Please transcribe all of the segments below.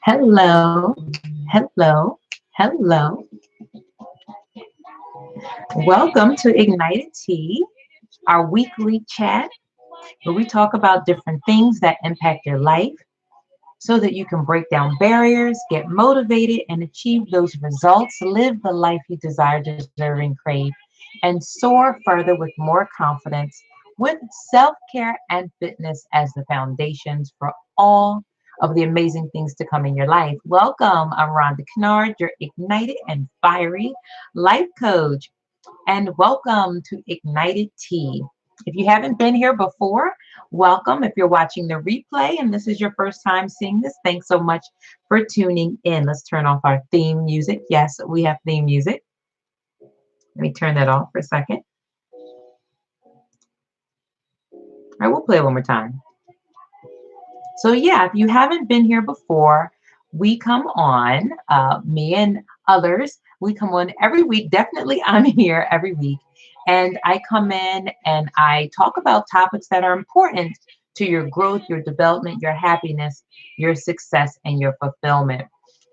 Hello, hello, hello. Welcome to Ignited Tea, our weekly chat where we talk about different things that impact your life so that you can break down barriers, get motivated, and achieve those results, live the life you desire, deserve, and crave, and soar further with more confidence with self-care and fitness as the foundations for all of the amazing things to come in your life. Welcome. I'm Rhonda Kennard, your ignited and fiery life coach, and welcome to Ignited Tea. If you haven't been here before, welcome. If you're watching the replay and this is your first time seeing this, thanks so much for tuning in. Let's turn off our theme music. Yes, we have theme music. Let me turn that off for a second. All right, we'll play it one more time. So yeah, if you haven't been here before, we come on, me and others, we come on every week. Definitely I'm here every week. And I come in and I talk about topics that are important to your growth, your development, your happiness, your success, and your fulfillment.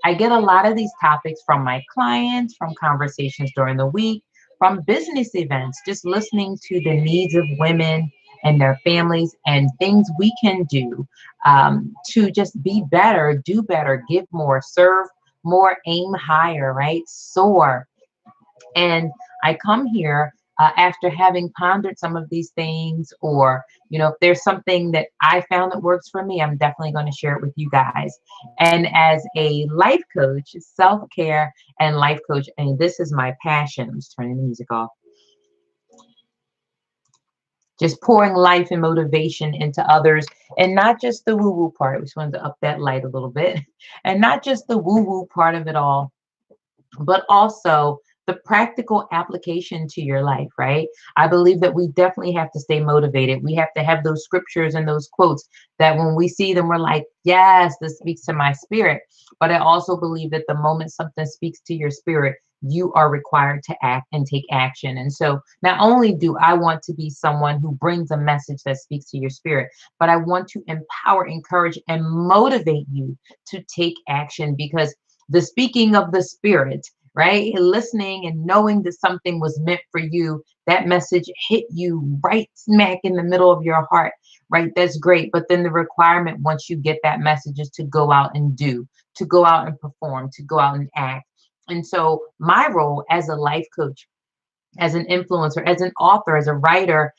I get a lot of these topics from my clients, from conversations during the week, from business events, just listening to the needs of women and their families and things we can do to just be better, do better, give more, serve more, aim higher, right? Soar. And I come here after having pondered some of these things, or, if there's something that I found that works for me, I'm definitely going to share it with you guys. And as a life coach, self-care and life coach, and this is my passion. I'm just turning the music off. Just pouring life and motivation into others, and not just the woo-woo part. We just wanted to up that light a little bit, and not just the woo-woo part of it all, but also the practical application to your life, right? I believe that we definitely have to stay motivated. We have to have those scriptures and those quotes that when we see them, we're like, yes, this speaks to my spirit. But I also believe that the moment something speaks to your spirit, you are required to act and take action. And so not only do I want to be someone who brings a message that speaks to your spirit, but I want to empower, encourage, and motivate you to take action, because the speaking of the spirit, right? Listening and knowing that something was meant for you, that message hit you right smack in the middle of your heart, right? That's great. But then the requirement, once you get that message, is to go out and do, to go out and perform, to go out and act. And so my role as a life coach, as an influencer, as an author, as a writer,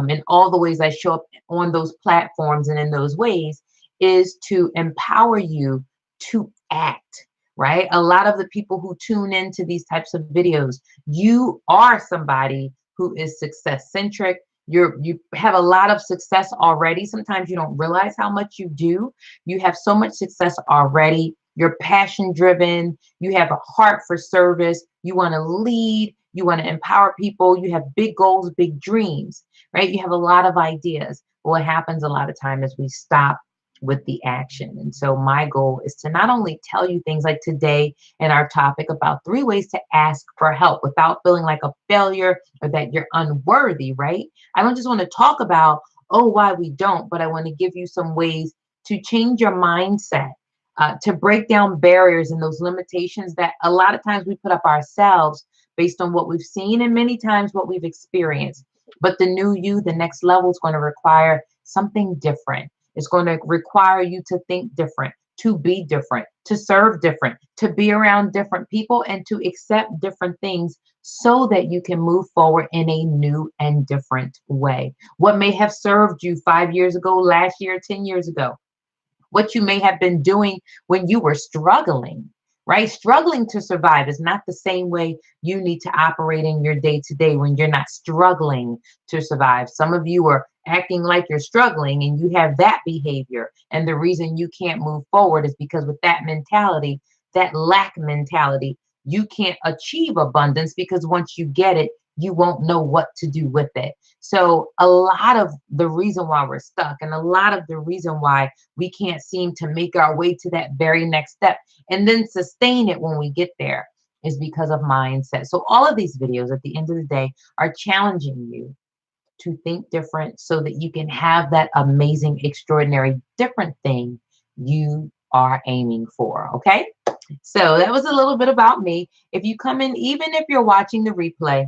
in all the ways I show up on those platforms and in those ways, is to empower you to act, right? A lot of the people who tune into these types of videos, you are somebody who is success centric. You have a lot of success already. Sometimes you don't realize how much you do. You have so much success already. You're passion driven. You have a heart for service. You want to lead. You want to empower people. You have big goals, big dreams, right? You have a lot of ideas. But what happens a lot of time is we stop with the action. And so my goal is to not only tell you things like today in our topic about 3 ways to ask for help without feeling like a failure or that you're unworthy, right? I don't just want to talk about, why we don't, but I want to give you some ways to change your mindset, to break down barriers and those limitations that a lot of times we put up ourselves based on what we've seen and many times what we've experienced. But the new you, the next level, is going to require something different. It's going to require you to think different, to be different, to serve different, to be around different people, and to accept different things so that you can move forward in a new and different way. What may have served you 5 years ago, last year, 10 years ago, what you may have been doing when you were struggling, right? Struggling to survive is not the same way you need to operate in your day to day when you're not struggling to survive. Some of you are acting like you're struggling and you have that behavior. And the reason you can't move forward is because with that mentality, that lack mentality, you can't achieve abundance, because once you get it, you won't know what to do with it. So a lot of the reason why we're stuck, and a lot of the reason why we can't seem to make our way to that very next step and then sustain it when we get there, is because of mindset. So all of these videos at the end of the day are challenging you to think different so that you can have that amazing, extraordinary, different thing you are aiming for. Okay. So that was a little bit about me. If you come in, even if you're watching the replay,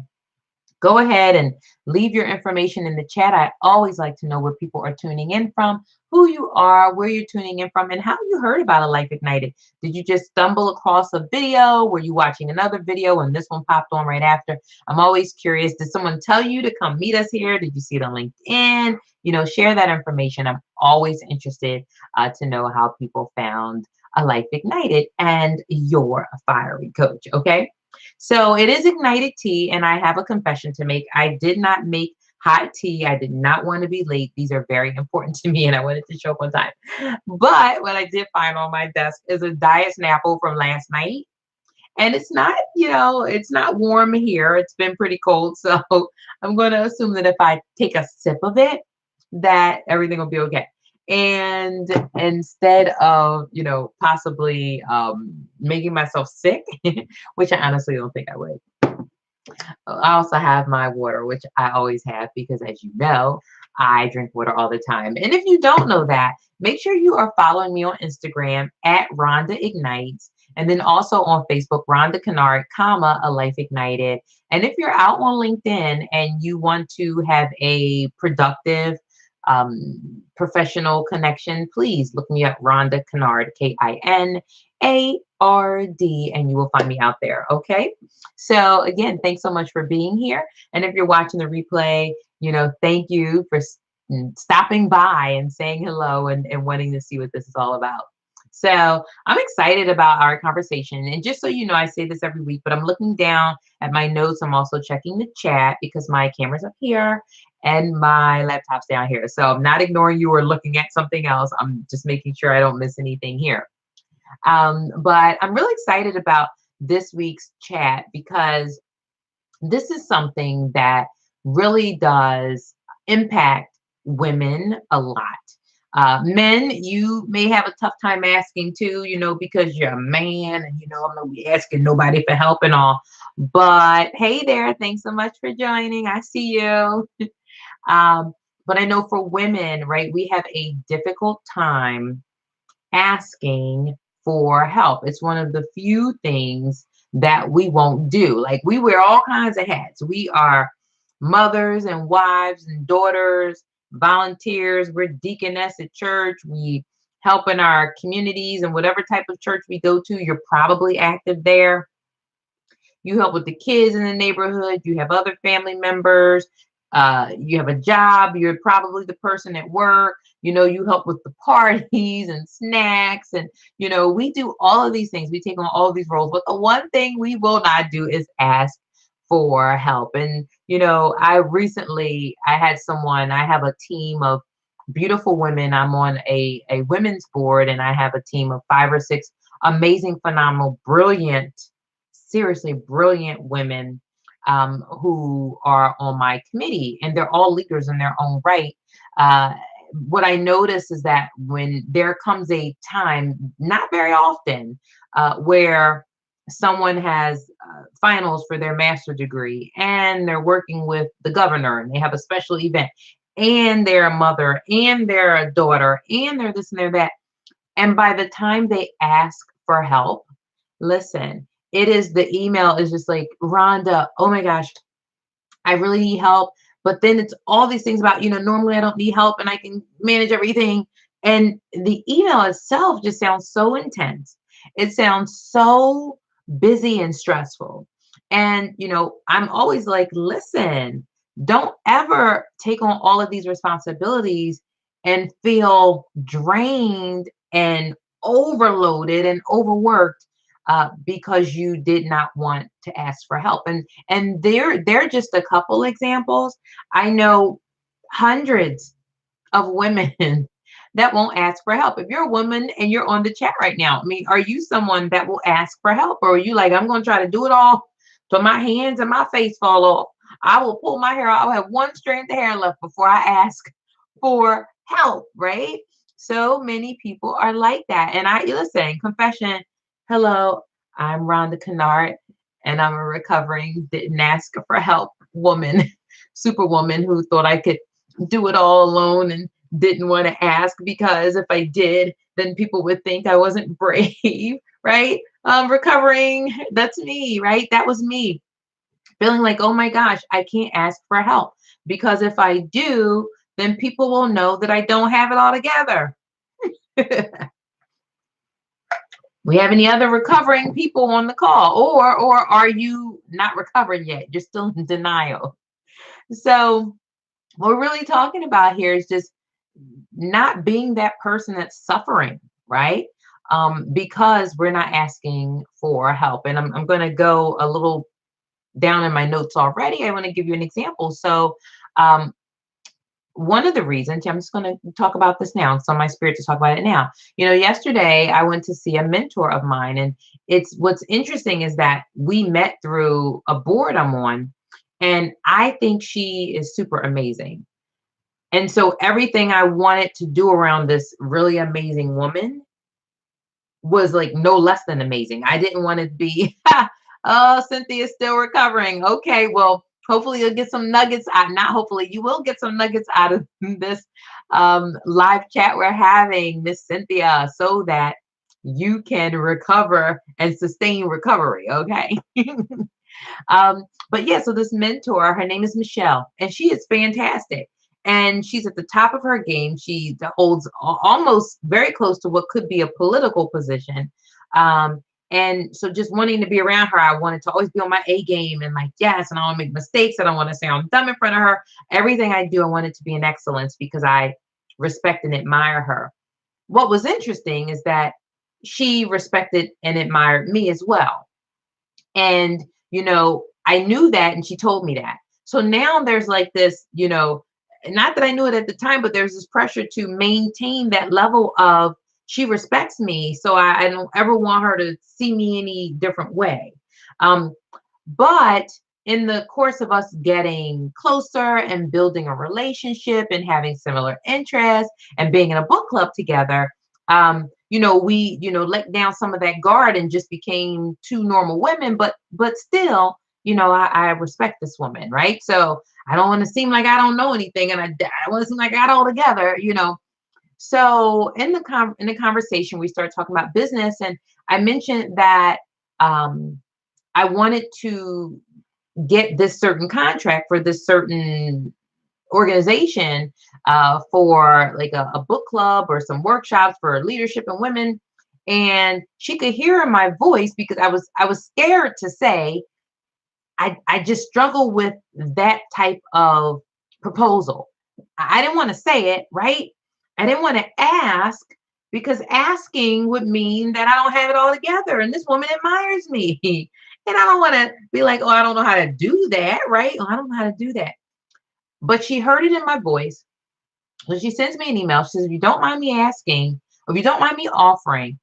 go ahead and leave your information in the chat. I always like to know where people are tuning in from, who you are, where you're tuning in from, and how you heard about A Life Ignited. Did you just stumble across a video? Were you watching another video and this one popped on right after? I'm always curious. Did someone tell you to come meet us here? Did you see it on LinkedIn? Share that information. I'm always interested to know how people found A Life Ignited, and you're a fiery coach. Okay. So it is ignited tea, and I have a confession to make. I did not make hot tea. I did not want to be late. These are very important to me, and I wanted to show up on time. But what I did find on my desk is a Diet Snapple from last night. And it's not warm here. It's been pretty cold. So I'm going to assume that if I take a sip of it, that everything will be okay. And instead of, possibly making myself sick, which I honestly don't think I would, I also have my water, which I always have because, as you know, I drink water all the time. And if you don't know that, make sure you are following me on Instagram at Rhonda Ignites, and then also on Facebook, Rhonda Kennard, A Life Ignited. And if you're out on LinkedIn and you want to have a productive, professional connection, please look me up, Rhonda Kennard, Kinard, and you will find me out there. Okay. So again, thanks so much for being here. And if you're watching the replay, thank you for stopping by and saying hello and wanting to see what this is all about. So I'm excited about our conversation. And just so you know, I say this every week, but I'm looking down at my notes. I'm also checking the chat because my camera's up here and my laptop's down here. So I'm not ignoring you or looking at something else. I'm just making sure I don't miss anything here. But I'm really excited about this week's chat because this is something that really does impact women a lot. Men, you may have a tough time asking too, because you're a man and, I'm not be asking nobody for help and all. But hey there, thanks so much for joining. I see you. But I know for women, right, we have a difficult time asking for help. It's one of the few things that we won't do. Like, we wear all kinds of hats. We are mothers and wives and daughters, volunteers. We're deaconess at church. We help in our communities, and whatever type of church we go to, you're probably active there. You help with the kids in the neighborhood. You have other family members. You have a job. You're probably the person at work. You help with the parties and snacks. And, we do all of these things. We take on all of these roles. But the one thing we will not do is ask for help. And, I have a team of beautiful women. I'm on a women's board, and I have a team of 5 or 6 amazing, phenomenal, brilliant, seriously brilliant women who are on my committee, and they're all leaders in their own right. What I notice is that when there comes a time, not very often, where someone has finals for their master's degree, and they're working with the governor, and they have a special event, and they're a mother, and they're a daughter, and they're this and they're that. And by the time they ask for help, listen, the email is just like, Rhonda, oh my gosh, I really need help. But then it's all these things about, normally I don't need help and I can manage everything. And the email itself just sounds so intense. It sounds so busy and stressful. And, I'm always like, listen, don't ever take on all of these responsibilities and feel drained and overloaded and overworked because you did not want to ask for help. And they're just a couple examples. I know hundreds of women that won't ask for help. If you're a woman and you're on the chat right now, I mean, are you someone that will ask for help, or are you like, I'm going to try to do it all till my hands and my face fall off? I will pull my hair out. I'll have one strand of hair left before I ask for help, right? So many people are like that. And listen, confession, hello, I'm Rhonda Kennard, and I'm a recovering didn't ask for help woman. superwoman who thought I could do it all alone and didn't want to ask because if I did, then people would think I wasn't brave, right? Recovering, that's me, right? That was me feeling like, oh my gosh, I can't ask for help because if I do, then people will know that I don't have it all together. We have any other recovering people on the call, or are you not recovered yet? You're still in denial. So what we're really talking about here is just not being that person that's suffering, right? Because we're not asking for help. And I'm going to go a little down in my notes already. I want to give you an example. So, um, one of the reasons I'm just going to talk about this now. It's on my spirit to talk about it now. Yesterday I went to see a mentor of mine, and it's what's interesting is that we met through a board I'm on, and I think she is super amazing. And so everything I wanted to do around this really amazing woman was like no less than amazing. I didn't want to be, oh, Cynthia's still recovering. Okay, well, hopefully you'll get some nuggets out. Not hopefully, you will get some nuggets out of this live chat we're having, Miss Cynthia, so that you can recover and sustain recovery. Okay. But yeah, so this mentor, her name is Michelle, and she is fantastic. And she's at the top of her game. She holds almost very close to what could be a political position. Um, and so just wanting to be around her, I wanted to always be on my A game and like, yes, and I don't want to make mistakes. I don't want to sound dumb in front of her. Everything I do, I want it to be in excellence because I respect and admire her. What was interesting is that she respected and admired me as well. And, I knew that and she told me that. So now there's like this, not that I knew it at the time, but there's this pressure to maintain that level of she respects me. So I don't ever want her to see me any different way. Um, but in the course of us getting closer and building a relationship and having similar interests and being in a book club together, we, let down some of that guard and just became two normal women, but still, I respect this woman, right? So I don't want to seem like I don't know anything and I want to seem like I got it all together. So in the conversation, we started talking about business and I mentioned that I wanted to get this certain contract for this certain organization for like a book club or some workshops for leadership and women. And she could hear in my voice because I was scared to say I just struggle with that type of proposal. I didn't want to say it, right? I didn't want to ask because asking would mean that I don't have it all together and this woman admires me. And I don't want to be like, oh, I don't know how to do that, right? Oh, I don't know how to do that. But she heard it in my voice. So she sends me an email. She says, if you don't mind me asking, or if you don't mind me offering,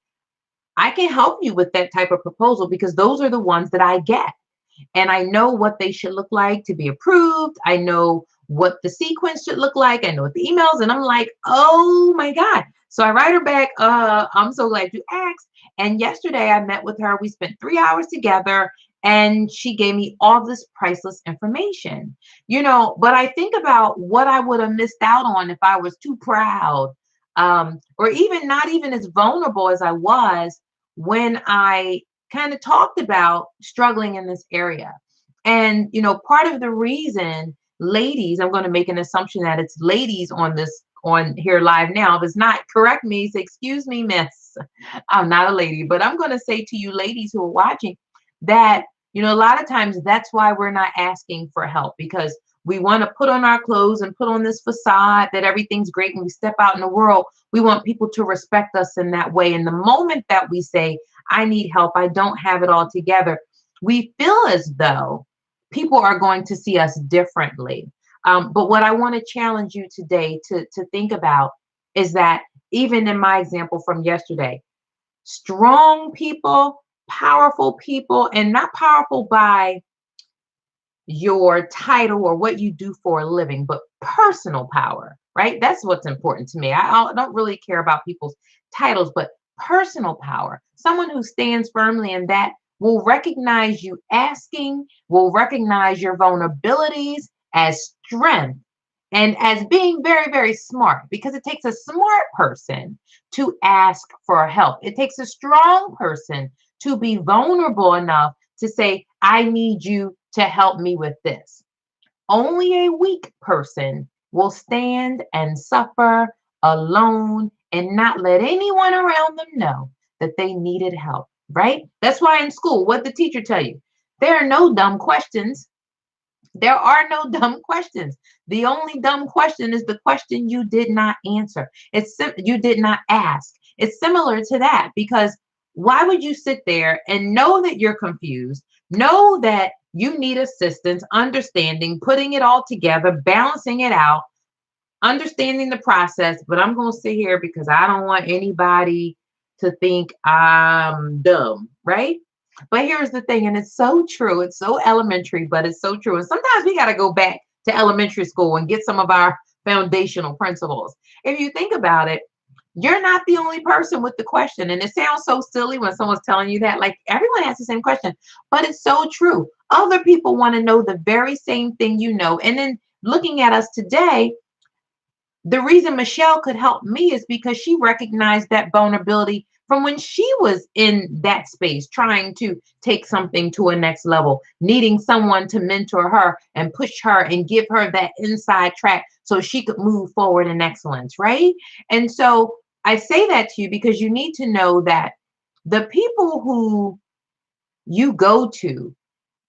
I can help you with that type of proposal because those are the ones that I get. And I know what they should look like to be approved. I know what the sequence should look like. I know what the emails. And I'm like, oh my God. So I write her back, I'm so glad you asked. And yesterday I met with her. We spent 3 hours together and she gave me all this priceless information. But I think about what I would have missed out on if I was too proud, or even not even as vulnerable as I was when I kind of talked about struggling in this area. And, part of the reason, ladies, I'm going to make an assumption that it's ladies on here live now. If it's not, correct me, say, excuse me, miss. I'm not a lady, but I'm going to say to you ladies who are watching that, a lot of times that's why we're not asking for help because we want to put on our clothes and put on this facade that everything's great when we step out in the world. We want people to respect us in that way. And the moment that we say, I need help, I don't have it all together, we feel as though people are going to see us differently. But what I want to challenge you today to think about is that even in my example from yesterday, strong people, powerful people, and not powerful by your title or what you do for a living, but personal power, right? That's what's important to me. I don't really care about people's titles, but personal power, someone who stands firmly in that will recognize you asking, will recognize your vulnerabilities, as strength and as being very, very smart, because it takes a smart person to ask for help. It takes a strong person to be vulnerable enough to say, I need you to help me with this. Only a weak person will stand and suffer alone and not let anyone around them know that they needed help, right? That's why in school, what the teacher tell you, there are no dumb questions. There are no dumb questions. The only dumb question is the question you did not answer. You did not ask. It's similar to that, because why would you sit there and know that you're confused, know that you need assistance, understanding, putting it all together, balancing it out, understanding the process, but I'm going to sit here because I don't want anybody to think I'm dumb, right? But here's the thing, and it's so true. It's so elementary, but it's so true. And sometimes we got to go back to elementary school and get some of our foundational principles. If you think about it, you're not the only person with the question. And it sounds so silly when someone's telling you that, like everyone has the same question, but it's so true. Other people want to know the very same thing you know. And then looking at us today, the reason Michelle could help me is because she recognized that vulnerability from when she was in that space, trying to take something to a next level, needing someone to mentor her and push her and give her that inside track so she could move forward in excellence, right? And so I say that to you because you need to know that the people who you go to,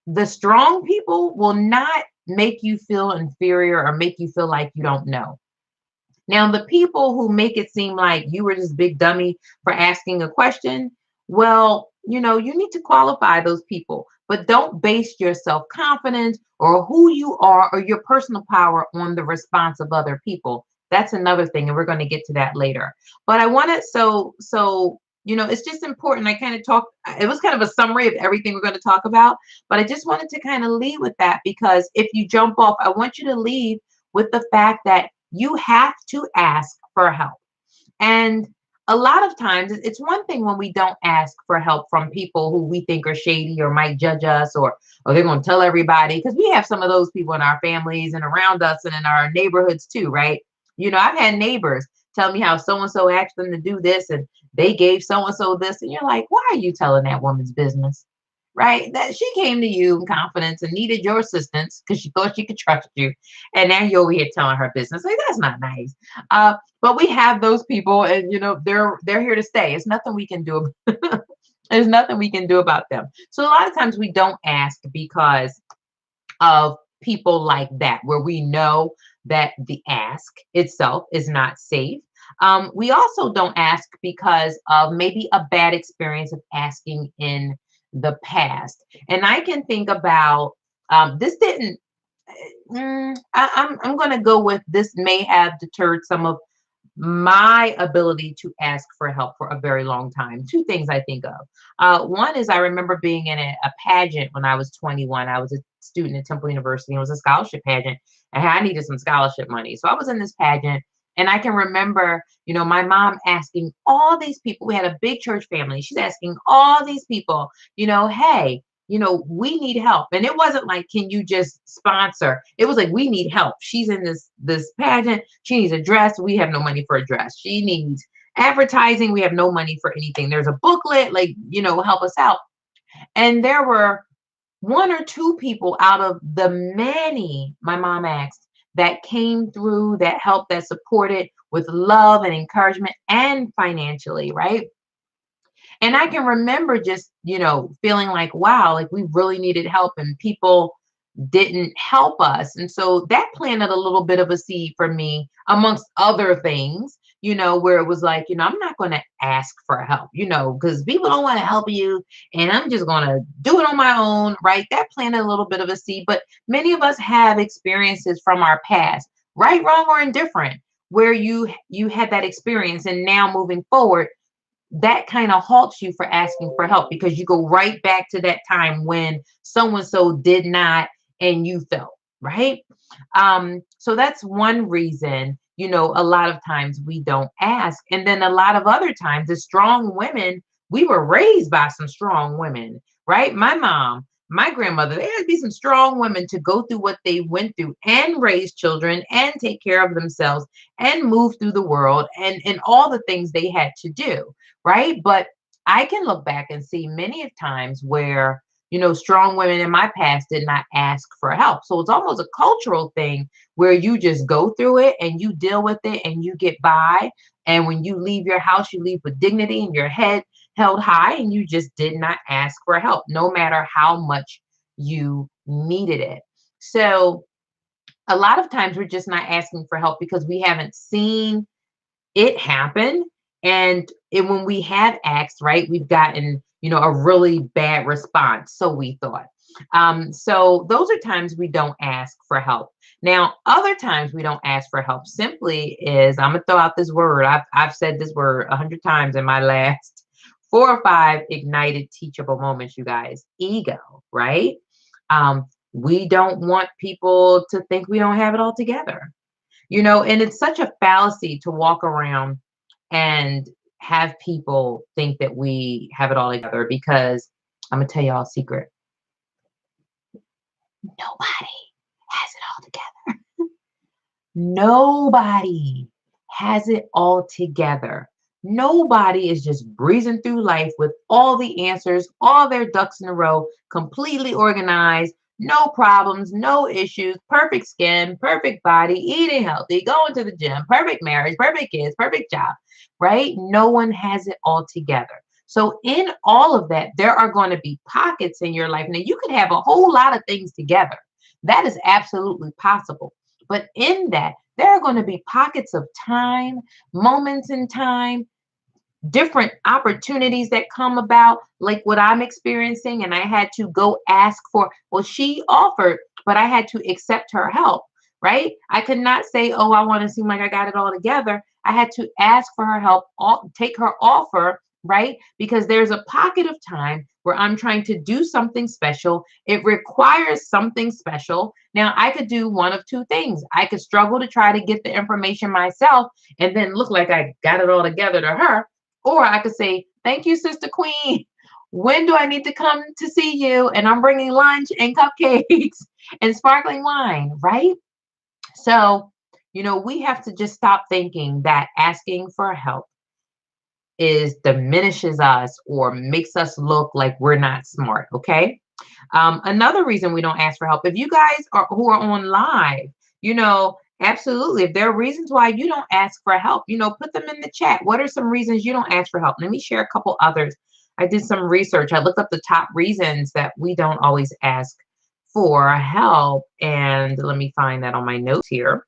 the strong people, will not make you feel inferior or make you feel like you don't know. Now, the people who make it seem like you were this big dummy for asking a question, well, you need to qualify those people, but don't base your self confidence or who you are or your personal power on the response of other people. That's another thing, and we're going to get to that later. But I want to, it's just important. I kind of it was kind of a summary of everything we're going to talk about, but I just wanted to kind of lead with that, because if you jump off, I want you to leave with the fact that you have to ask for help. And a lot of times, it's one thing when we don't ask for help from people who we think are shady or might judge us, or they're going to tell everybody, because we have some of those people in our families and around us and in our neighborhoods too, right? I've had neighbors tell me how so and so asked them to do this and they gave so and so this, and you're like, why are you telling that woman's business? Right? That she came to you in confidence and needed your assistance because she thought she could trust you. And now you're over here telling her business. Like, that's not nice. But we have those people, and they're here to stay. It's nothing we can do. There's nothing we can do about them. So a lot of times we don't ask because of people like that, where we know that the ask itself is not safe. We also don't ask because of maybe a bad experience of asking in the past. And I can think about this didn't. I'm going to go with this may have deterred some of my ability to ask for help for a very long time. Two things I think of. One is I remember being in a pageant when I was 21. I was a student at Temple University. It was a scholarship pageant, and I needed some scholarship money. So I was in this pageant, and I can remember, my mom asking all these people. We had a big church family. She's asking all these people, hey, we need help. And it wasn't like, can you just sponsor? It was like, we need help. She's in this pageant. She needs a dress. We have no money for a dress. She needs advertising. We have no money for anything. There's a booklet, like, help us out. And there were one or two people out of the many my mom asked that came through, that helped, that supported with love and encouragement and financially, right? And I can remember just, feeling like, wow, like we really needed help and people didn't help us. And so that planted a little bit of a seed for me, amongst other things, where it was like, I'm not going to ask for help, because people don't want to help you and I'm just going to do it on my own, right? That planted a little bit of a seed. But many of us have experiences from our past, right, wrong, or indifferent, where you had that experience, and now moving forward, that kind of halts you for asking for help, because you go right back to that time when so and so did not and you felt, right? So that's one reason, a lot of times we don't ask. And then a lot of other times, as strong women, we were raised by some strong women, right? My mom, my grandmother, there had to be some strong women to go through what they went through and raise children and take care of themselves and move through the world and all the things they had to do, right? But I can look back and see many of times where, strong women in my past did not ask for help. So it's almost a cultural thing where you just go through it and you deal with it and you get by. And when you leave your house, you leave with dignity and your head held high, and you just did not ask for help, no matter how much you needed it. So a lot of times we're just not asking for help because we haven't seen it happen. And when we have asked, right, we've gotten, a really bad response. So we thought. So those are times we don't ask for help. Now, other times we don't ask for help simply is, I'm gonna throw out this word. I've said this word 100 times in my last 4 or 5 ignited teachable moments, you guys. Ego, right? We don't want people to think we don't have it all together. And it's such a fallacy to walk around and have people think that we have it all together, because I'm gonna tell y'all a secret. Nobody has it all together. Nobody has it all together. Nobody is just breezing through life with all the answers, all their ducks in a row, completely organized, no problems, no issues, perfect skin, perfect body, eating healthy, going to the gym, perfect marriage, perfect kids, perfect job, right? No one has it all together. So in all of that, there are going to be pockets in your life. Now, you could have a whole lot of things together. That is absolutely possible. But in that, there are going to be pockets of time, moments in time, different opportunities that come about, like what I'm experiencing. And I had to go ask for, well, she offered, but I had to accept her help, right? I could not say, oh, I want to seem like I got it all together. I had to ask for her help, take her offer, right? Because there's a pocket of time where I'm trying to do something special. It requires something special. Now, I could do one of two things. I could struggle to try to get the information myself and then look like I got it all together to her. Or I could say, thank you, Sister Queen. When do I need to come to see you? And I'm bringing lunch and cupcakes and sparkling wine, right? So, we have to just stop thinking that asking for help is diminishes us or makes us look like we're not smart. Okay. Another reason we don't ask for help, if you guys are who are on live, absolutely. If there are reasons why you don't ask for help, put them in the chat. What are some reasons you don't ask for help? Let me share a couple others. I did some research. I looked up the top reasons that we don't always ask for help. And let me find that on my notes here.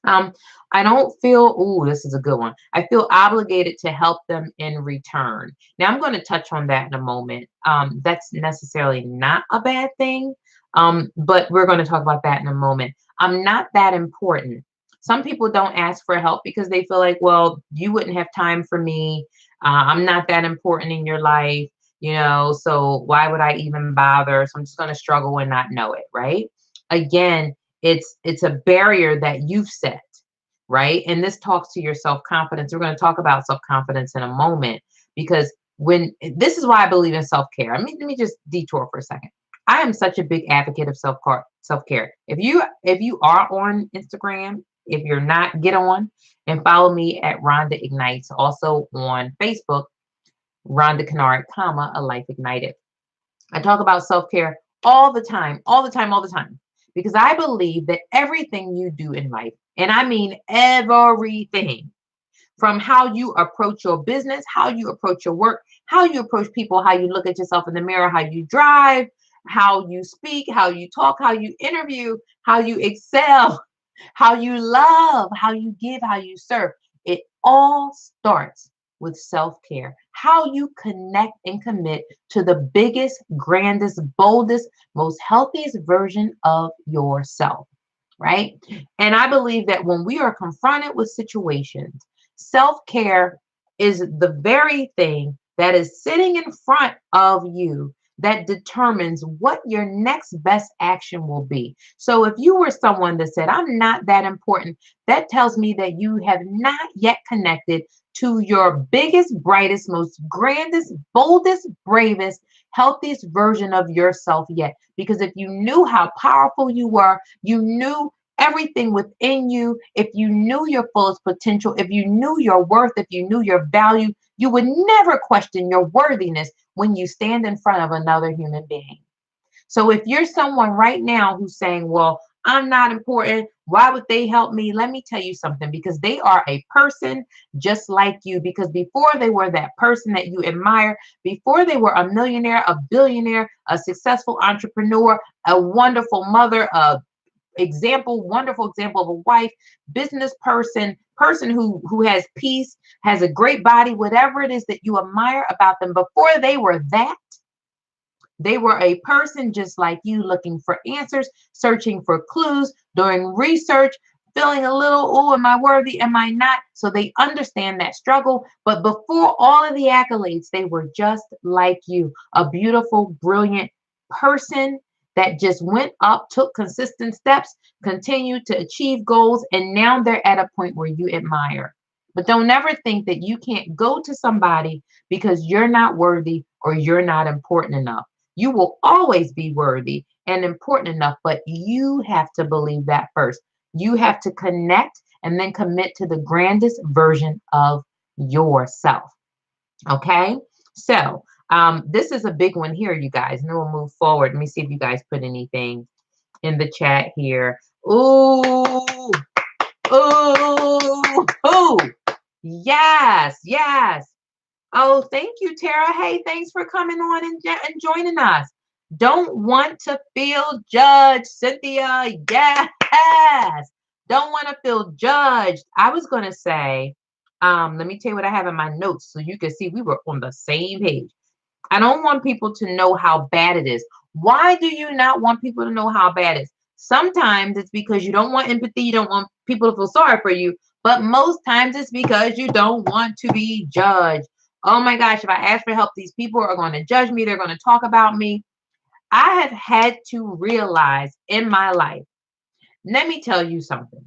Um, I don't feel, oh, this is a good one. I feel obligated to help them in return. Now, I'm going to touch on that in a moment. That's necessarily not a bad thing, but we're going to talk about that in a moment. I'm not that important. Some people don't ask for help because they feel like, well, you wouldn't have time for me. I'm not that important in your life, so why would I even bother? So I'm just going to struggle and not know it, right? Again, it's a barrier that you've set, right? And this talks to your self-confidence. We're going to talk about self-confidence in a moment, because when this is why I believe in self-care. Let me just detour for a second. I am such a big advocate of self-care. If you are on Instagram, if you're not, get on and follow me at Rhonda Ignites. Also on Facebook, Rhonda Kennard, A Life Ignited. I talk about self-care all the time, all the time, all the time, because I believe that everything you do in life, and I mean everything, from how you approach your business, how you approach your work, how you approach people, how you look at yourself in the mirror, how you drive, how you speak, how you talk, how you interview, how you excel, how you love, how you give, how you serve. It all starts with self-care. How you connect and commit to the biggest, grandest, boldest, most healthiest version of yourself, right? And I believe that when we are confronted with situations, self-care is the very thing that is sitting in front of you that determines what your next best action will be. So if you were someone that said, I'm not that important, that tells me that you have not yet connected to your biggest, brightest, most grandest, boldest, bravest, healthiest version of yourself yet. Because if you knew how powerful you were, you knew everything within you, if you knew your fullest potential, if you knew your worth, if you knew your value, you would never question your worthiness when you stand in front of another human being. So if you're someone right now who's saying, well, I'm not important, why would they help me? Let me tell you something, because they are a person just like you. Because before they were that person that you admire, before they were a millionaire, a billionaire, a successful entrepreneur, a wonderful mother, wonderful example of a wife, business person, person who has peace, has a great body, whatever it is that you admire about them, before they were that, they were a person just like you, looking for answers, searching for clues, doing research, feeling a little, oh, am I worthy? Am I not? So they understand that struggle. But before all of the accolades, they were just like you, a beautiful, brilliant person that just went up, took consistent steps, continued to achieve goals, and now they're at a point where you admire. But don't ever think that you can't go to somebody because you're not worthy or you're not important enough. You will always be worthy and important enough, but you have to believe that first. You have to connect and then commit to the grandest version of yourself. Okay. So, this is a big one here, you guys. And then we'll move forward. Let me see if you guys put anything in the chat here. Ooh, ooh, ooh. Yes, yes. Oh, thank you, Tara. Hey, thanks for coming on and joining us. Don't want to feel judged, Cynthia. Yes. Don't want to feel judged. I was going to say, let me tell you what I have in my notes so you can see we were on the same page. I don't want people to know how bad it is. Why do you not want people to know how bad it is? Sometimes it's because you don't want empathy, you don't want people to feel sorry for you, but most times it's because you don't want to be judged. Oh my gosh, if I ask for help, these people are going to judge me, they're going to talk about me. I have had to realize in my life, let me tell you something.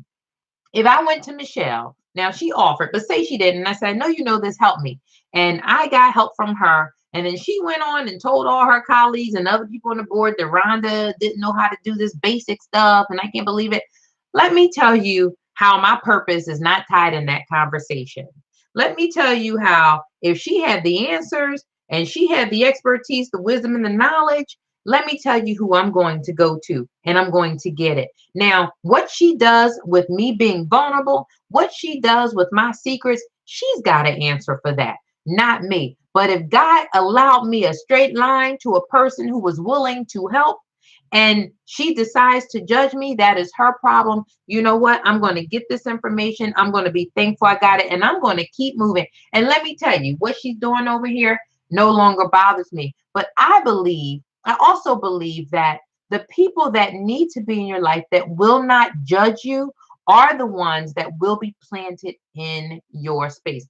If I went to Michelle, now she offered, but say she didn't, and I said, no, this helped me. And I got help from her. And then she went on and told all her colleagues and other people on the board that Rhonda didn't know how to do this basic stuff. And I can't believe it. Let me tell you how my purpose is not tied in that conversation. Let me tell you how, if she had the answers and she had the expertise, the wisdom, and the knowledge, let me tell you who I'm going to go to, and I'm going to get it. Now, what she does with me being vulnerable, what she does with my secrets, she's got an answer for that, not me. But if God allowed me a straight line to a person who was willing to help, and she decides to judge me, that is her problem. You know what? I'm going to get this information. I'm going to be thankful I got it, and I'm going to keep moving. And let me tell you, what she's doing over here no longer bothers me. But I also believe that the people that need to be in your life that will not judge you are the ones that will be planted in your space.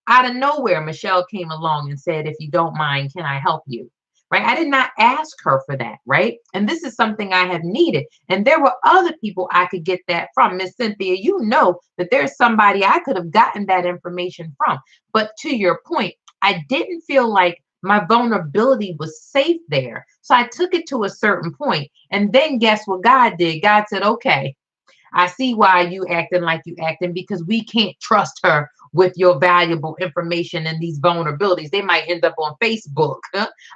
Out of nowhere, Michelle came along and said, if you don't mind, can I help you? Right? I did not ask her for that. Right? And this is something I have needed. And there were other people I could get that from. Miss Cynthia, you know that there's somebody I could have gotten that information from. But to your point, I didn't feel like my vulnerability was safe there. So I took it to a certain point. And then guess what God did? God said, okay, I see why you acting like you acting, because we can't trust her with your valuable information and these vulnerabilities. They might end up on Facebook.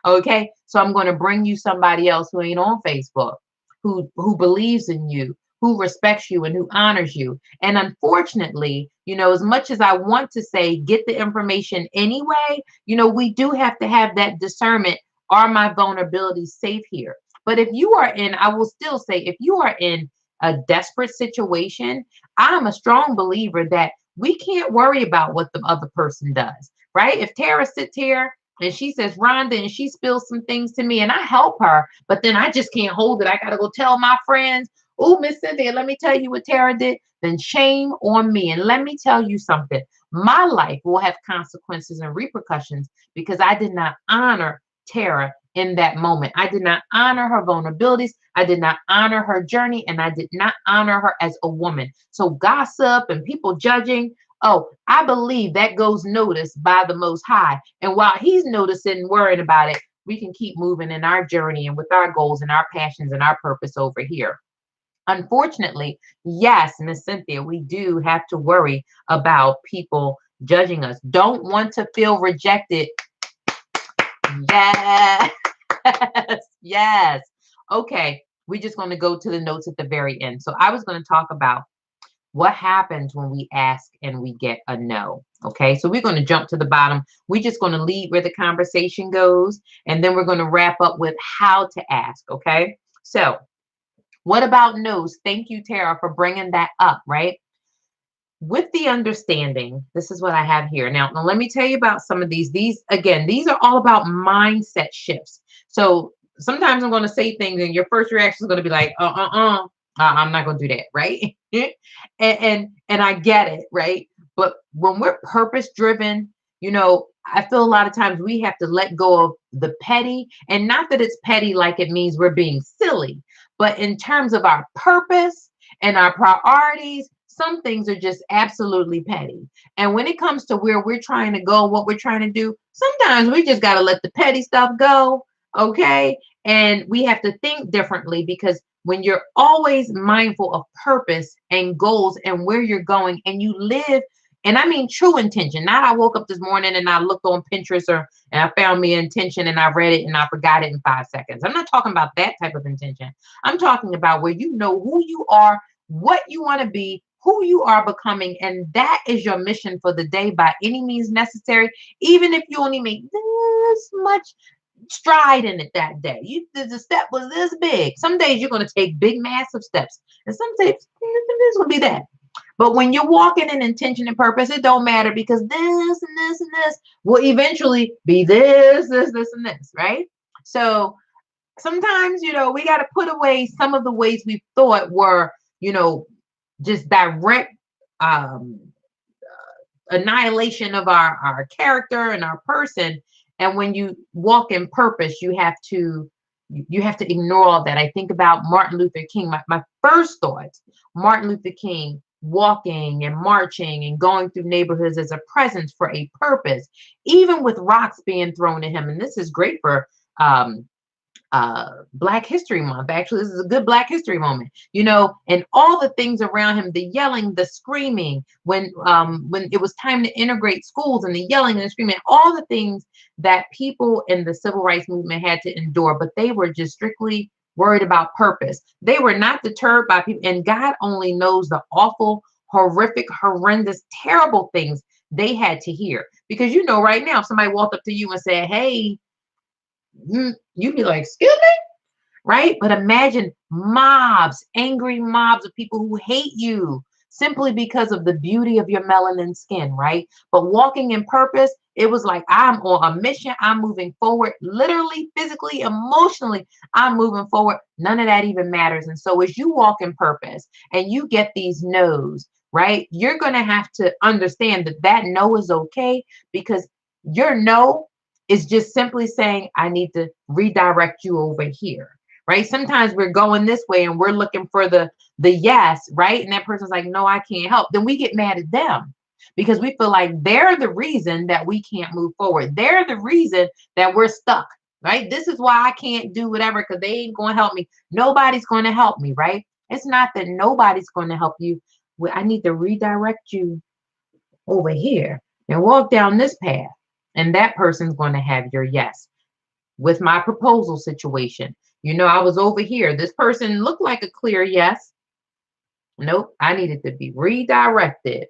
Okay. So I'm going to bring you somebody else who ain't on Facebook, who believes in you, who respects you, and who honors you. And unfortunately, as much as I want to say get the information anyway, we do have to have that discernment. Are my vulnerabilities safe here? But if you are in, I will still say, if you are in a desperate situation, I'm a strong believer that we can't worry about what the other person does, right? If Tara sits here and she says, Rhonda, and she spills some things to me and I help her, but then I just can't hold it. I got to go tell my friends, oh, Miss Cynthia, let me tell you what Tara did. Then shame on me. And let me tell you something. My life will have consequences and repercussions because I did not honor Tara in that moment. I did not honor her vulnerabilities. I did not honor her journey, and I did not honor her as a woman. So gossip and people judging, oh, I believe that goes noticed by the Most High. And while he's noticing and worrying about it, we can keep moving in our journey and with our goals and our passions and our purpose over here. Unfortunately, yes, Miss Cynthia, we do have to worry about people judging us. Don't want to feel rejected. Yes. Yes. Okay. We're just going to go to the notes at the very end. So I was going to talk about what happens when we ask and we get a no. Okay. So we're going to jump to the bottom. We're just going to lead where the conversation goes. And then we're going to wrap up with how to ask. Okay. So what about no's? Thank you, Tara, for bringing that up, right? With the understanding, this is what I have here. Now, let me tell you about some of these. These, again, these are all about mindset shifts. So sometimes I'm going to say things and your first reaction is going to be like, I'm not going to do that, right? and I get it, right? But when we're purpose driven, I feel a lot of times we have to let go of the petty, and not that it's petty like it means we're being silly, but in terms of our purpose and our priorities, some things are just absolutely petty. And when it comes to where we're trying to go, what we're trying to do, sometimes we just got to let the petty stuff go. Okay. And we have to think differently, because when you're always mindful of purpose and goals and where you're going, and you live, and I mean true intention, not I woke up this morning and I looked on Pinterest and I found me an intention and I read it and I forgot it in 5 seconds. I'm not talking about that type of intention. I'm talking about where you know who you are, what you want to be, who you are becoming, and that is your mission for the day by any means necessary, even if you only make this much stride in it that day. The step was this big. Some days you're going to take big, massive steps, and some days it's going to be that. But when you're walking in intention and purpose, it don't matter, because this and this and this will eventually be this, and this, right? So sometimes, we got to put away some of the ways we thought were, just direct um, annihilation of our character and our person. And when you walk in purpose, you have to ignore all that. I think about Martin Luther King. My first thoughts, Martin Luther King walking and marching and going through neighborhoods as a presence for a purpose, even with rocks being thrown at him. And this is great for um, Black History Month. Actually, this is a good Black History moment, and all the things around him, the yelling, the screaming, when it was time to integrate schools, and the yelling and the screaming, all the things that people in the civil rights movement had to endure, but they were just strictly worried about purpose. They were not deterred by people, and God only knows the awful, horrific, horrendous, terrible things they had to hear. Because right now, if somebody walked up to you and said, "Hey," you'd be like, "Excuse me," right? But imagine mobs, angry mobs of people who hate you simply because of the beauty of your melanin skin, right? But walking in purpose, it was like, I'm on a mission. I'm moving forward, literally, physically, emotionally. I'm moving forward. None of that even matters. And so as you walk in purpose and you get these no's, right? You're going to have to understand that no is okay, because your no is just simply saying, I need to redirect you over here, right? Sometimes we're going this way and we're looking for the yes, right? And that person's like, no, I can't help. Then we get mad at them because we feel like they're the reason that we can't move forward. They're the reason that we're stuck, right? This is why I can't do whatever, because they ain't going to help me. Nobody's going to help me, right? It's not that nobody's going to help you. I need to redirect you over here and walk down this path. And that person's going to have your yes. With my proposal situation, I was over here. This person looked like a clear yes. Nope, I needed to be redirected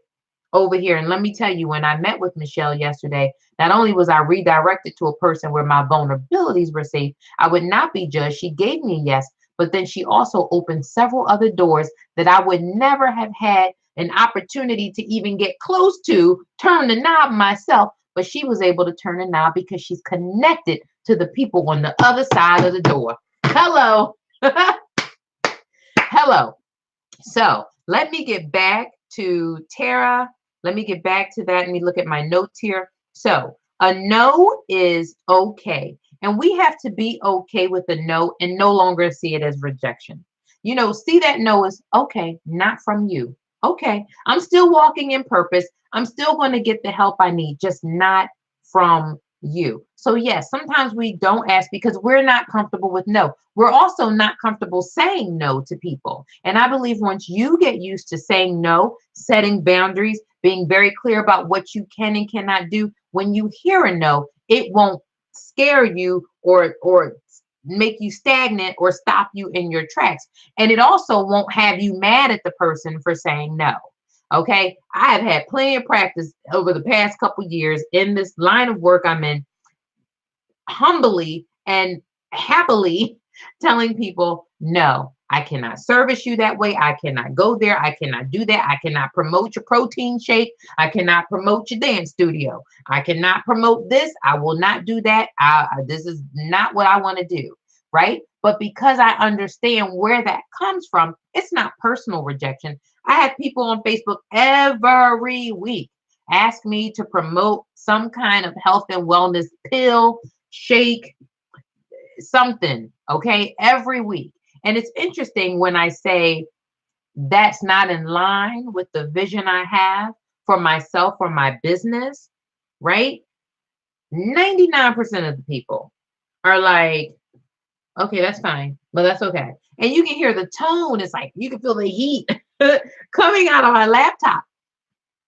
over here. And let me tell you, when I met with Michelle yesterday, not only was I redirected to a person where my vulnerabilities were safe, I would not be judged. She gave me a yes, but then she also opened several other doors that I would never have had an opportunity to even get close to, turn the knob myself. But she was able to turn the knob because she's connected to the people on the other side of the door. Hello. Hello. So let me get back to Tara. Let me get back to that. Let me look at my notes here. So a no is okay. And we have to be okay with a no and no longer see it as rejection. See that no as okay, not from you. Okay, I'm still walking in purpose. I'm still going to get the help I need, just not from you. So yes, sometimes we don't ask because we're not comfortable with no. We're also not comfortable saying no to people. And I believe once you get used to saying no, setting boundaries, being very clear about what you can and cannot do, when you hear a no, it won't scare you or make you stagnant or stop you in your tracks. And it also won't have you mad at the person for saying no. Okay, I have had plenty of practice over the past couple years in this line of work I'm in, humbly and happily telling people, no, I cannot service you that way. I cannot go there. I cannot do that. I cannot promote your protein shake. I cannot promote your dance studio. I cannot promote this. I will not do that. This is not what I want to do. Right. But because I understand where that comes from, it's not personal rejection. I have people on Facebook every week ask me to promote some kind of health and wellness pill, shake, something, okay, every week. And it's interesting when I say that's not in line with the vision I have for myself or my business, right? 99% of the people are like, okay, that's fine, but that's okay. And you can hear the tone, it's like you can feel the heat coming out of my laptop.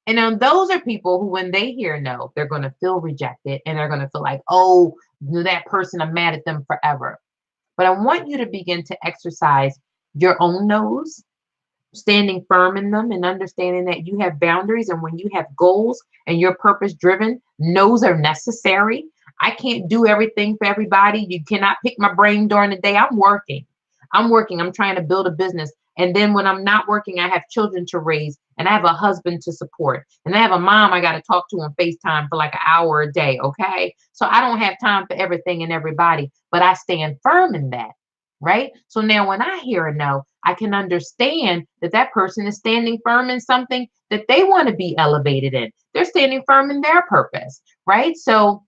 And then those are people who, when they hear no, they're going to feel rejected and they're going to feel like, oh, that person, I'm mad at them forever. But I want you to begin to exercise your own no's, standing firm in them and understanding that you have boundaries. And when you have goals and you're purpose driven, no's are necessary. I can't do everything for everybody. You cannot pick my brain during the day. I'm working. I'm trying to build a business. And then when I'm not working, I have children to raise and I have a husband to support. And I have a mom I got to talk to on FaceTime for like an hour a day. Okay. So I don't have time for everything and everybody, but I stand firm in that. Right. So now when I hear a no, I can understand that that person is standing firm in something that they want to be elevated in. They're standing firm in their purpose. Right. So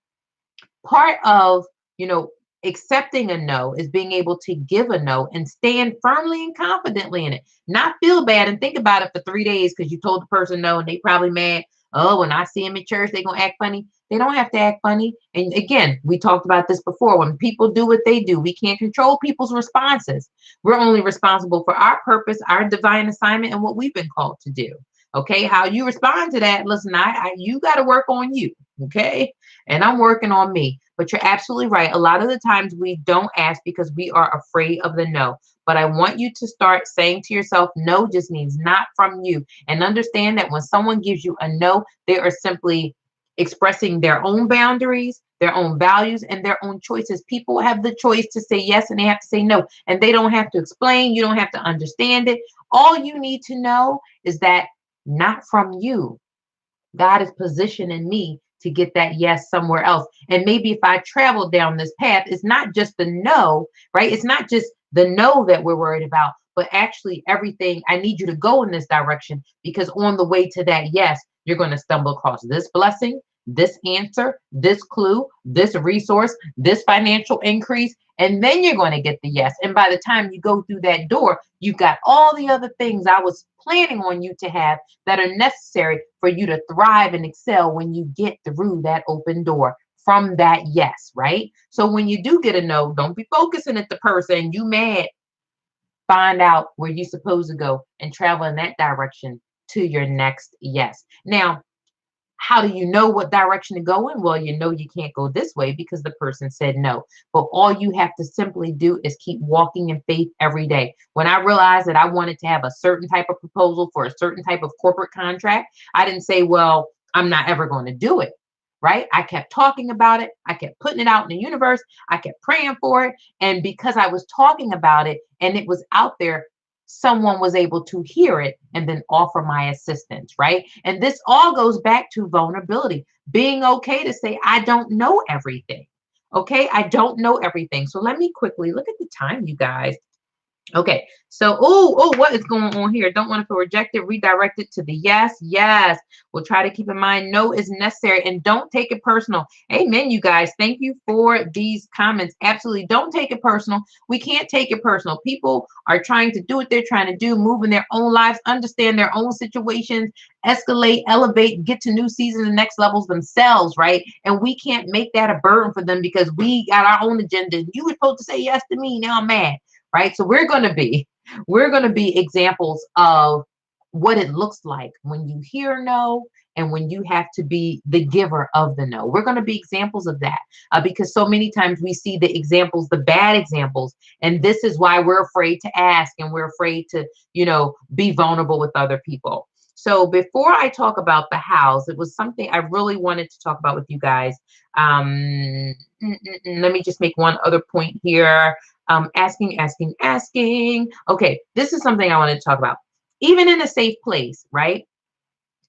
part of, you know, accepting a no is being able to give a no and stand firmly and confidently in it, not feel bad and think about it for 3 days because you told the person no and they probably mad. Oh, when I see them in church, they're gonna act funny. They don't have to act funny. And again, we talked about this before. When people do what they do, we can't control people's responses. We're only responsible for our purpose, our divine assignment, and what we've been called to do. Okay, how you respond to that? Listen, you got to work on you. Okay, and I'm working on me. But you're absolutely right. A lot of the times we don't ask because we are afraid of the no. But I want you to start saying to yourself, no just means not from you. And understand that when someone gives you a no, they are simply expressing their own boundaries, their own values, and their own choices. People have the choice to say yes and they have to say no. And they don't have to explain. You don't have to understand it. All you need to know is that not from you. God is positioning me to get that yes somewhere else. And maybe if I travel down this path, it's not just the no, right? It's not just the no that we're worried about, but actually everything. I need you to go in this direction because on the way to that yes, you're going to stumble across this blessing, this answer, this clue, this resource, this financial increase. And then you're going to get the yes. And by the time you go through that door, you've got all the other things I was planning on you to have that are necessary for you to thrive and excel when you get through that open door from that yes, right? So when you do get a no, don't be focusing at the person you mad. Find out where you're supposed to go and travel in that direction to your next yes. Now, how do you know what direction to go in? Well, you know you can't go this way because the person said no. But all you have to simply do is keep walking in faith every day. When I realized that I wanted to have a certain type of proposal for a certain type of corporate contract, I didn't say, well, I'm not ever going to do it. Right? I kept talking about it. I kept putting it out in the universe. I kept praying for it. And because I was talking about it and it was out there, someone was able to hear it and then offer my assistance, right? And this all goes back to vulnerability, being okay to say, I don't know everything. Okay, I don't know everything. So let me quickly look at the time, you guys. Okay, so what is going on here? Don't want to feel rejected. Redirect it to the yes, yes. We'll try to keep in mind no is necessary and don't take it personal. Amen, you guys. Thank you for these comments. Absolutely, don't take it personal. We can't take it personal. People are trying to do what they're trying to do, move in their own lives, understand their own situations, escalate, elevate, get to new seasons and next levels themselves, right? And we can't make that a burden for them because we got our own agenda. You were supposed to say yes to me. Now I'm mad, right? So we're going to be examples of what it looks like when you hear no and when you have to be the giver of the no. We're going to be examples of that because so many times we see the examples, the bad examples, and this is why we're afraid to ask and we're afraid to, be vulnerable with other people. So before I talk about the hows, it was something I really wanted to talk about with you guys. Let me just make one other point here. Asking. Okay, this is something I wanted to talk about. Even in a safe place, right?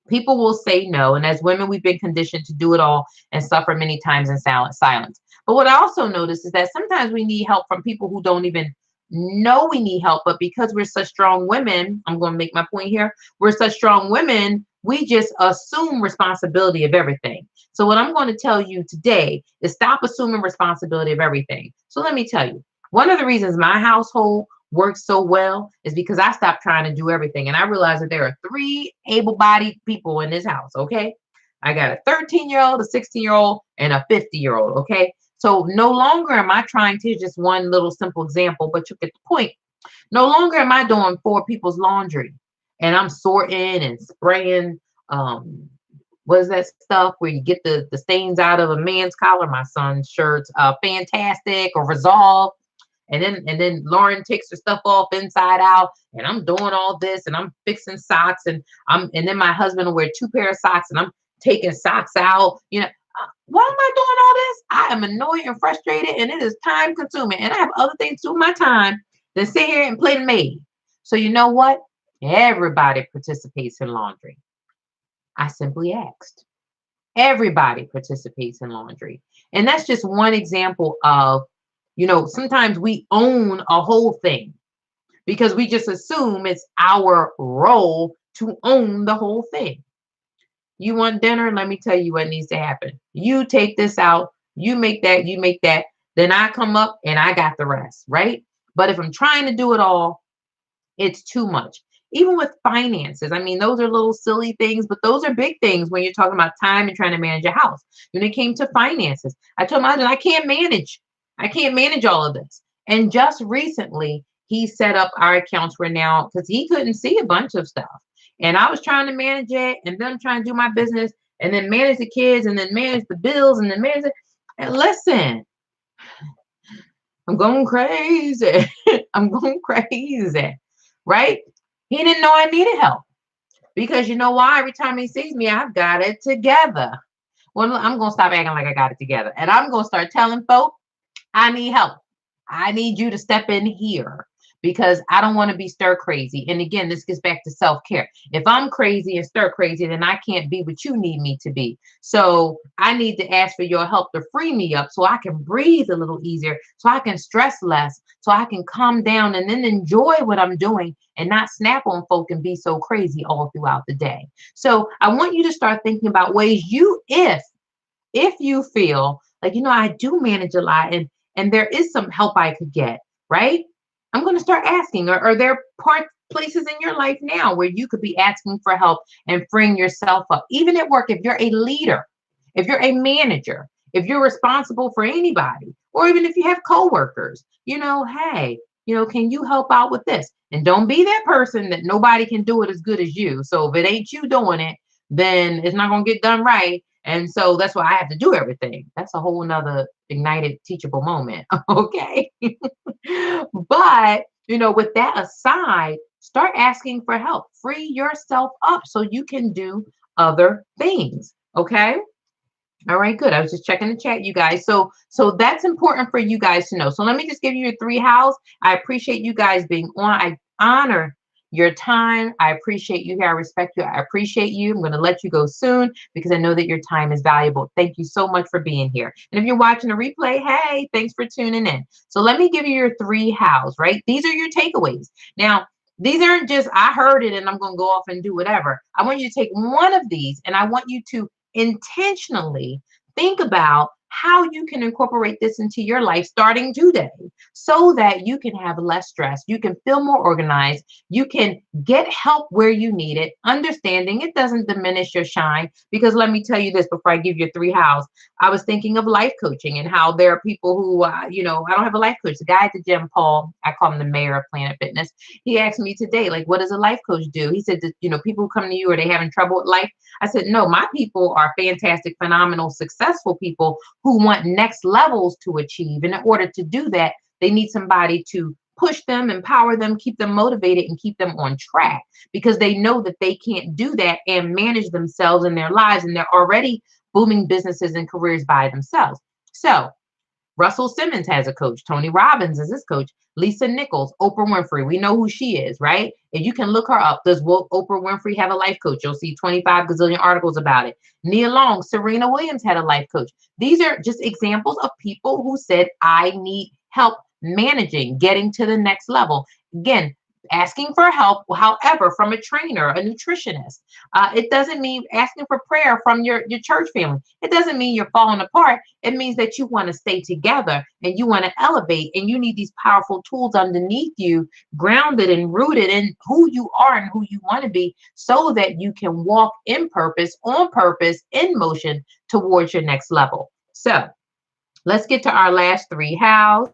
People will say no. And as women, we've been conditioned to do it all and suffer many times in silence. But what I also notice is that sometimes we need help from people who don't even know we need help. But because we're such strong women, I'm going to make my point here. We're such strong women, we just assume responsibility of everything. So what I'm going to tell you today is stop assuming responsibility of everything. So let me tell you, one of the reasons my household works so well is because I stopped trying to do everything. And I realized that there are three able-bodied people in this house, okay? I got a 13-year-old, a 16-year-old, and a 50-year-old, okay? So no longer am I trying to just one little simple example, but you get the point. No longer am I doing four people's laundry and I'm sorting and spraying what is that stuff where you get the stains out of a man's collar, my son's shirts, Fantastic or Resolve. And then Lauren takes her stuff off inside out, and I'm doing all this, and I'm fixing socks, and then my husband will wear two pair of socks, and I'm taking socks out. Why am I doing all this? I am annoyed and frustrated, and it is time consuming, and I have other things to do with my time than sit here and play the maid. So you know what? Everybody participates in laundry. I simply asked. Everybody participates in laundry. And that's just one example of, sometimes we own a whole thing because we just assume it's our role to own the whole thing. You want dinner? Let me tell you what needs to happen. You take this out, you make that. Then I come up and I got the rest, right? But if I'm trying to do it all, it's too much. Even with finances, I mean, those are little silly things, but those are big things when you're talking about time and trying to manage your house. When it came to finances, I told my husband, I can't manage all of this. And just recently, he set up our accounts where now, because he couldn't see a bunch of stuff. And I was trying to manage it, and then I'm trying to do my business, and then manage the kids, and then manage the bills, and then manage it. And listen, I'm going crazy. I'm going crazy, right? He didn't know I needed help because you know why? Every time he sees me, I've got it together. Well, I'm going to stop acting like I got it together. And I'm going to start telling folk, I need help. I need you to step in here because I don't want to be stir crazy. And again, this gets back to self-care. If I'm crazy and stir crazy, then I can't be what you need me to be. So I need to ask for your help to free me up so I can breathe a little easier, so I can stress less, so I can calm down and then enjoy what I'm doing and not snap on folk and be so crazy all throughout the day. So I want you to start thinking about ways if you feel like, I do manage a lot and there is some help I could get, right? I'm going to start asking. Or are there places in your life now where you could be asking for help and freeing yourself up? Even at work, if you're a leader, if you're a manager, if you're responsible for anybody, or even if you have coworkers, hey, can you help out with this? And don't be that person that nobody can do it as good as you. So if it ain't you doing it, then it's not going to get done right. And so that's why I have to do everything. That's a whole nother ignited teachable moment. Okay. But, with that aside, start asking for help. Free yourself up so you can do other things. Okay. All right, good. I was just checking the chat, you guys. So that's important for you guys to know. So let me just give you your three hows. I appreciate you guys being on. I honor your time. I appreciate you here. I respect you. I appreciate you. I'm going to let you go soon because I know that your time is valuable. Thank you so much for being here. And if you're watching a replay, hey, thanks for tuning in. So let me give you your 3 hows, right? These are your takeaways. Now, these aren't just, I heard it and I'm going to go off and do whatever. I want you to take one of these and I want you to intentionally think about how you can incorporate this into your life starting today so that you can have less stress, you can feel more organized, you can get help where you need it, understanding it doesn't diminish your shine. Because let me tell you this before I give you 3 hows. I was thinking of life coaching and how there are people who, I don't have a life coach. The guy at the gym, Paul, I call him the mayor of Planet Fitness. He asked me today, like, what does a life coach do? He said that, people who come to you, are they having trouble with life? I said, no, my people are fantastic, phenomenal, successful people who want next levels to achieve. And in order to do that, they need somebody to push them, empower them, keep them motivated, and keep them on track because they know that they can't do that and manage themselves and their lives. And they're already booming businesses and careers by themselves. So Russell Simmons has a coach. Tony Robbins is his coach. Lisa Nichols, Oprah Winfrey. We know who she is, right? And you can look her up. Does Oprah Winfrey have a life coach? You'll see 25 gazillion articles about it. Nia Long, Serena Williams had a life coach. These are just examples of people who said, I need help managing, getting to the next level. Again, asking for help, however, from a trainer, a nutritionist. It doesn't mean asking for prayer from your church family. It doesn't mean you're falling apart. It means that you want to stay together and you want to elevate, and you need these powerful tools underneath you, grounded and rooted in who you are and who you want to be, so that you can walk in purpose, on purpose, in motion towards your next level. So let's get to our last 3 hows.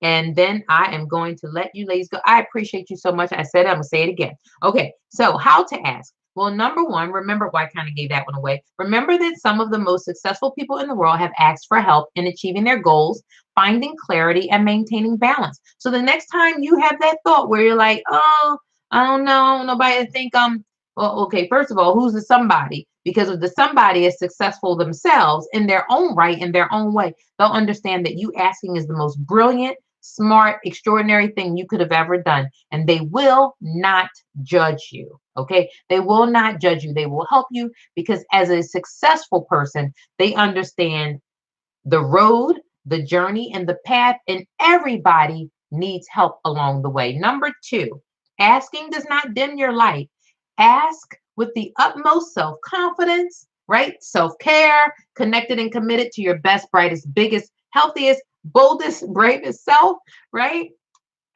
And then I am going to let you ladies go. I appreciate you so much. I said it, I'm going to say it again. Okay, so how to ask. Well, number one, remember why I kind of gave that one away. Remember that some of the most successful people in the world have asked for help in achieving their goals, finding clarity, and maintaining balance. So the next time you have that thought where you're like, oh, I don't know, nobody to think well, okay, first of all, who's the somebody? Because if the somebody is successful themselves in their own right, in their own way, they'll understand that you asking is the most brilliant, smart, extraordinary thing you could have ever done. And they will not judge you. Okay. They will not judge you. They will help you because as a successful person, they understand the road, the journey, and the path, and everybody needs help along the way. Number 2, asking does not dim your light. Ask with the utmost self-confidence, right? Self-care, connected and committed to your best, brightest, biggest, healthiest, boldest, bravest self, right?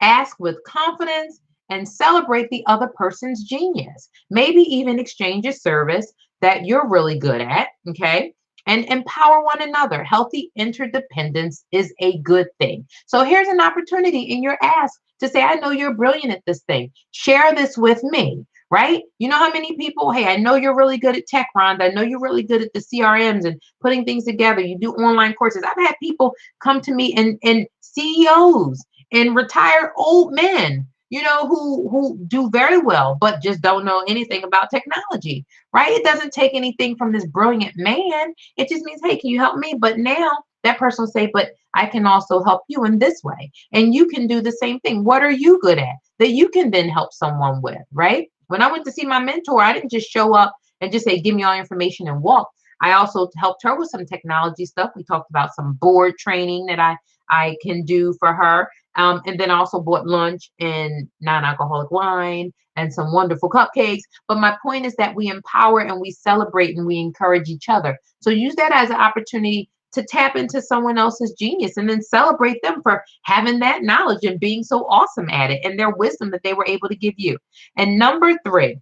Ask with confidence and celebrate the other person's genius. Maybe even exchange a service that you're really good at, okay? And empower one another. Healthy interdependence is a good thing. So here's an opportunity in your ask to say, I know you're brilliant at this thing. Share this with me, right? You know how many people, hey, I know you're really good at tech, Rhonda. I know you're really good at the CRMs and putting things together. You do online courses. I've had people come to me and CEOs and retired old men, who do very well, but just don't know anything about technology, right? It doesn't take anything from this brilliant man. It just means, hey, can you help me? But now that person will say, but I can also help you in this way. And you can do the same thing. What are you good at that you can then help someone with, right? When I went to see my mentor, I didn't just show up and just say, give me all information and walk. I also helped her with some technology stuff. We talked about some board training that I can do for her. And then I also bought lunch and non-alcoholic wine and some wonderful cupcakes. But my point is that we empower and we celebrate and we encourage each other. So use that as an opportunity to tap into someone else's genius and then celebrate them for having that knowledge and being so awesome at it and their wisdom that they were able to give you. And number 3,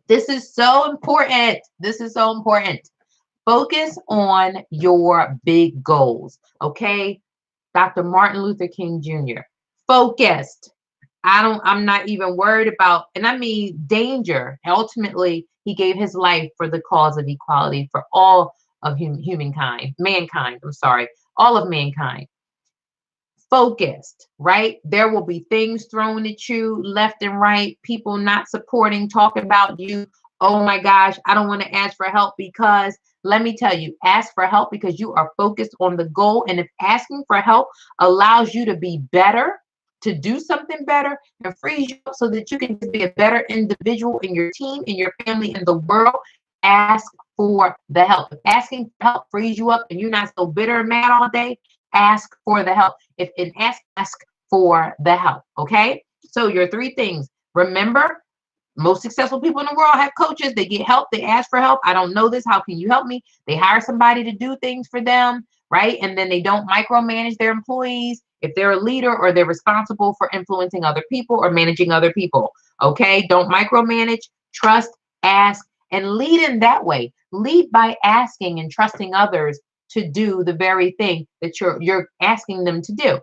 this is so important. This is so important. Focus on your big goals. Okay. Dr. Martin Luther King Jr. focused. I'm not even worried about, and I mean danger. Ultimately, he gave his life for the cause of equality for all of mankind, all of mankind. Focused, right? There will be things thrown at you left and right, people not supporting, talking about you. Oh my gosh, I don't want to ask for help because let me tell you, ask for help because you are focused on the goal. And if asking for help allows you to be better, to do something better and frees you up so that you can just be a better individual in your team, in your family, in the world, ask for the help. If asking for help frees you up and you're not so bitter and mad all day, ask for the help. If and ask for the help. Okay. So your three things. Remember, most successful people in the world have coaches. They get help. They ask for help. I don't know this. How can you help me? They hire somebody to do things for them, right? And then they don't micromanage their employees if they're a leader or they're responsible for influencing other people or managing other people. Okay. Don't micromanage, trust, ask, and lead in that way. Lead by asking and trusting others to do the very thing that you're asking them to do.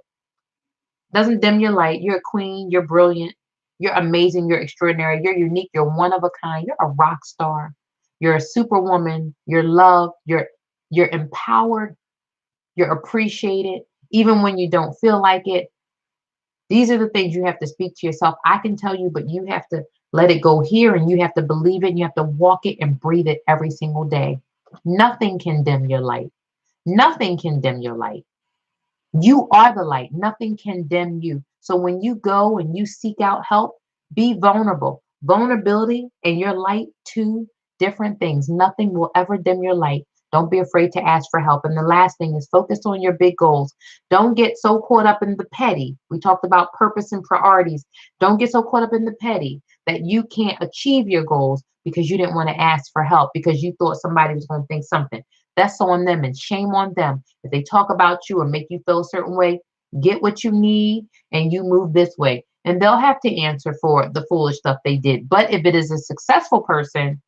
Doesn't dim your light. You're a queen. You're brilliant. You're amazing. You're extraordinary. You're unique. You're one of a kind. You're a rock star. You're a superwoman. You're loved. You're empowered. You're appreciated, even when you don't feel like it. These are the things you have to speak to yourself. I can tell you, but you have to let it go here, and you have to believe it. And you have to walk it and breathe it every single day. Nothing can dim your light. Nothing can dim your light. You are the light. Nothing can dim you. So when you go and you seek out help, be vulnerable. Vulnerability and your light, two different things. Nothing will ever dim your light. Don't be afraid to ask for help. And the last thing is focus on your big goals. Don't get so caught up in the petty. We talked about purpose and priorities. Don't get so caught up in the petty that you can't achieve your goals because you didn't want to ask for help because you thought somebody was going to think something. That's on them and shame on them. If they talk about you or make you feel a certain way, get what you need and you move this way. And they'll have to answer for the foolish stuff they did. But if it is a successful person,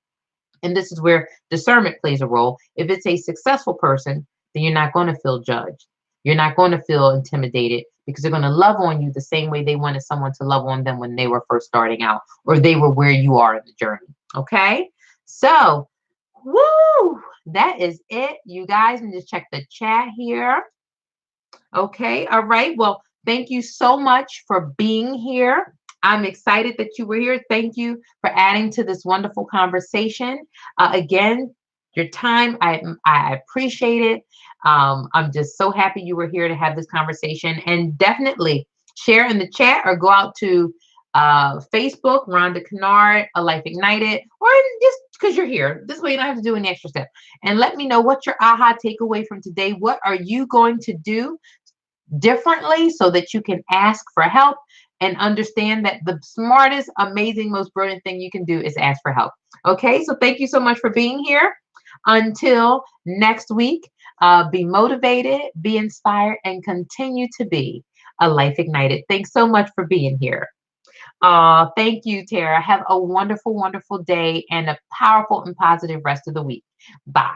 and this is where discernment plays a role, if it's a successful person, then you're not going to feel judged. You're not going to feel intimidated because they're going to love on you the same way they wanted someone to love on them when they were first starting out or they were where you are in the journey. Okay. So, woo, that is it, you guys. And just check the chat here. Okay. All right. Well, thank you so much for being here. I'm excited that you were here. Thank you for adding to this wonderful conversation. Again, your time, I appreciate it. I'm just so happy you were here to have this conversation. And definitely share in the chat or go out to Facebook, Rhonda Kennard, A Life Ignited, or just because you're here. This way you don't have to do any extra step. And let me know what's your aha takeaway from today. What are you going to do differently so that you can ask for help and understand that the smartest, amazing, most brilliant thing you can do is ask for help. Okay, so thank you so much for being here. Until next week, be motivated, be inspired, and continue to be a life ignited. Thanks so much for being here. Thank you, Tara. Have a wonderful, wonderful day and a powerful and positive rest of the week. Bye.